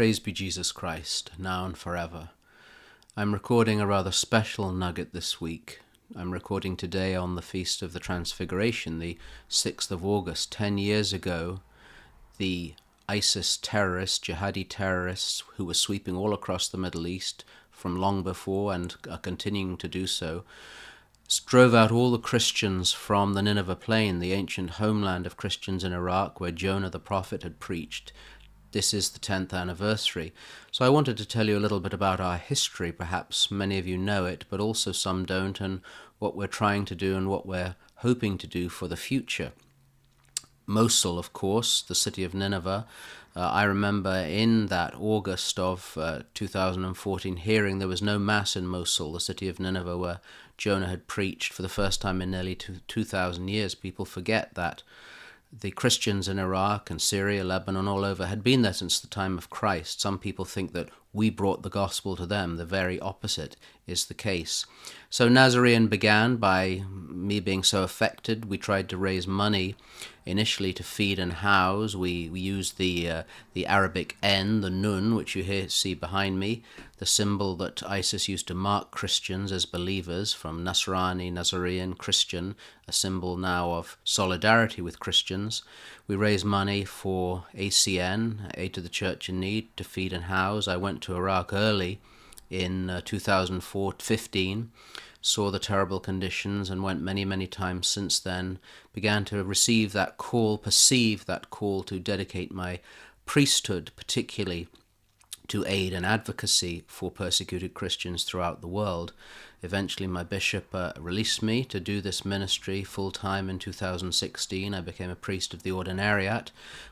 Praise be Jesus Christ, now and forever. I'm recording a rather special nugget this week. I'm recording today on the Feast of the Transfiguration, the 6th of August. 10 years ago, the ISIS terrorists, jihadi terrorists, who were sweeping all across the Middle East from long before and are continuing to do so, drove out all the Christians from the Nineveh plain, the ancient homeland of Christians in Iraq, where Jonah the prophet had preached. This is the 10th anniversary. So I wanted to tell you a little bit about our history. Perhaps many of you know it, but also some don't, and what we're trying to do and what we're hoping to do for the future. Mosul, of course, the city of Nineveh. I remember in that August of 2014 hearing there was no mass in Mosul, the city of Nineveh, where Jonah had preached for the first time in nearly 2,000 years. People forget that the Christians in Iraq and Syria, Lebanon, all over, had been there since the time of Christ. Some people think that we brought the gospel to them. The very opposite is the case. So Nazarene began by me being so affected. We tried to raise money initially to feed and house. We used the Arabic N, the Nun, which you see behind me, the symbol that ISIS used to mark Christians as believers, from Nasrani, Nazarene, Christian, a symbol now of solidarity with Christians. We raised money for ACN, Aid to the Church in Need, to feed and house. I went to Iraq early in 2015, saw the terrible conditions, and went many, many times since then, began to receive that call, perceive that call to dedicate my priesthood particularly to aid and advocacy for persecuted Christians throughout the world. Eventually my bishop released me to do this ministry full-time in 2016. I became a priest of the Ordinariate,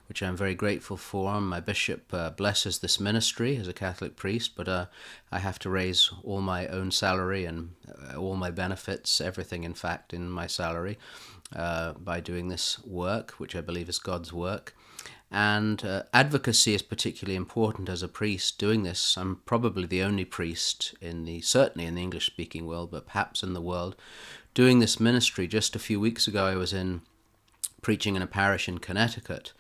which I'm very grateful for. My bishop blesses this ministry as a Catholic priest, but I have to raise all my own salary and all my benefits, everything in fact in my salary, by doing this work, which I believe is God's work. And advocacy is particularly important as a priest doing this. I'm probably the only priest certainly in the English-speaking world, but perhaps in the world, doing this ministry. Just a few weeks ago I was preaching in a parish in Connecticut,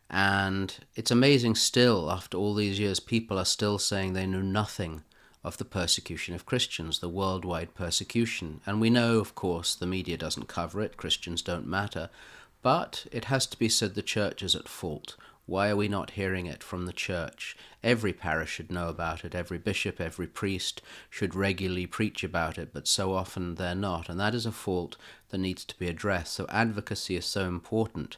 and it's amazing still, after all these years, people are still saying they know nothing of the persecution of Christians, the worldwide persecution. And we know, of course, the media doesn't cover it, Christians don't matter, but it has to be said the church is at fault. Why are we not hearing it from the church? Every parish should know about it. Every bishop, every priest should regularly preach about it, but so often they're not. And that is a fault that needs to be addressed. So advocacy is so important.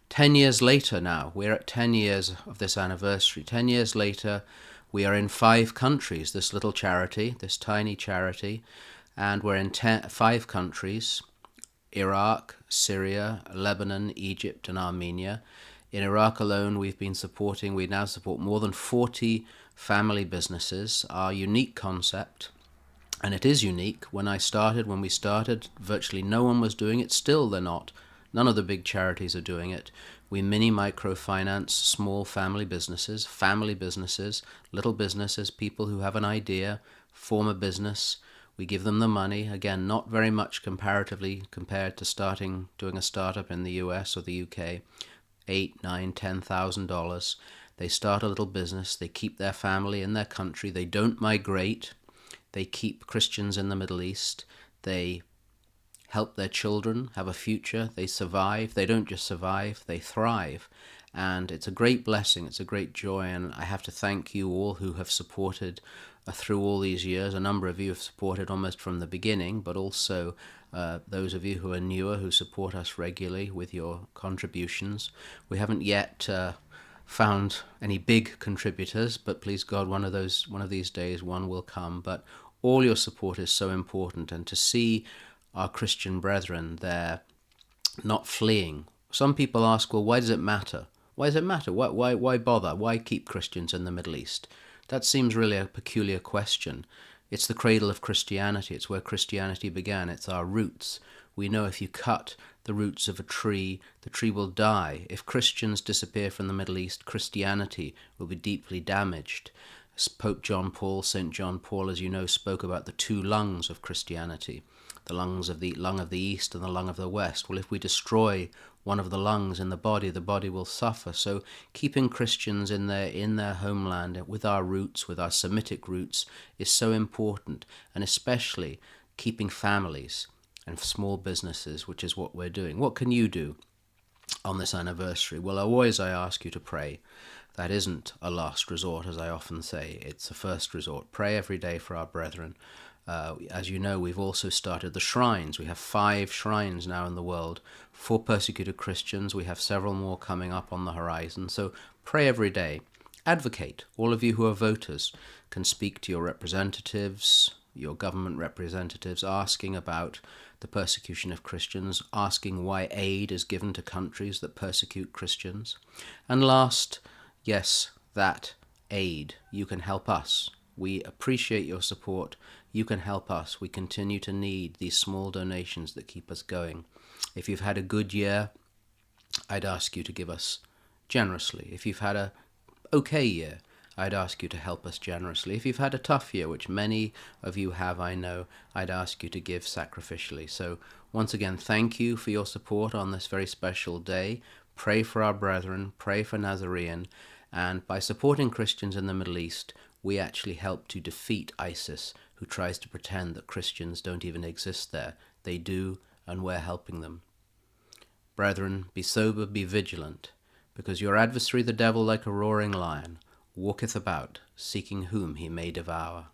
10 years later now, we're at 10 years of this anniversary. 10 years later, we are in 5 countries, this little charity, this tiny charity, and we're in 5 countries: Iraq, Syria, Lebanon, Egypt, and Armenia. In Iraq alone, we now support more than 40 family businesses. Our unique concept, and it is unique, when we started, virtually no one was doing it. Still they're not. None of the big charities are doing it. We microfinance small family businesses, little businesses, people who have an idea, form a business. We give them the money, again, not very much comparatively compared to doing a startup in the US or the UK, $8,000, $9,000, $10,000. They start a little business, they keep their family in their country, they don't migrate, they keep Christians in the Middle East, they help their children have a future, they survive, they don't just survive, they thrive. And it's a great blessing, it's a great joy, and I have to thank you all who have supported through all these years. A number of you have supported almost from the beginning, but also those of you who are newer, who support us regularly with your contributions. We haven't yet found any big contributors, but please God, one of these days one will come. But all your support is so important, and to see our Christian brethren there not fleeing. Some people ask, well, why does it matter? Why does it matter? Why bother? Why keep Christians in the Middle East? That seems really a peculiar question. It's the cradle of Christianity. It's where Christianity began. It's our roots. We know if you cut the roots of a tree, the tree will die. If Christians disappear from the Middle East, Christianity will be deeply damaged. St. John Paul, as you know, spoke about the 2 lungs of Christianity. the lung of the east and the lung of the west. Well, if we destroy one of the lungs in the body will suffer. So keeping Christians in their homeland with our roots, with our Semitic roots, is so important, and especially keeping families and small businesses, which is what we're doing. What can you do on this anniversary? Well, always I ask you to pray. That isn't a last resort, as I often say. It's a first resort. Pray every day for our brethren. As you know, we've also started the shrines. We have 5 shrines now in the world for persecuted Christians. We have several more coming up on the horizon. So pray every day. Advocate. All of you who are voters can speak to your representatives, your government representatives, asking about the persecution of Christians, asking why aid is given to countries that persecute Christians. And last, yes, that aid. You can help us. We appreciate your support. You can help us. We continue to need these small donations that keep us going. If you've had a good year, I'd ask you to give us generously. If you've had a okay year, I'd ask you to help us generously. If you've had a tough year, which many of you have, I know, I'd ask you to give sacrificially. So once again, thank you for your support on this very special day. Pray for our brethren, pray for Nazarene, and by supporting Christians in the Middle East, we actually help to defeat ISIS, who tries to pretend that Christians don't even exist there. They do, and we're helping them. Brethren, be sober, be vigilant, because your adversary the devil, like a roaring lion, walketh about, seeking whom he may devour.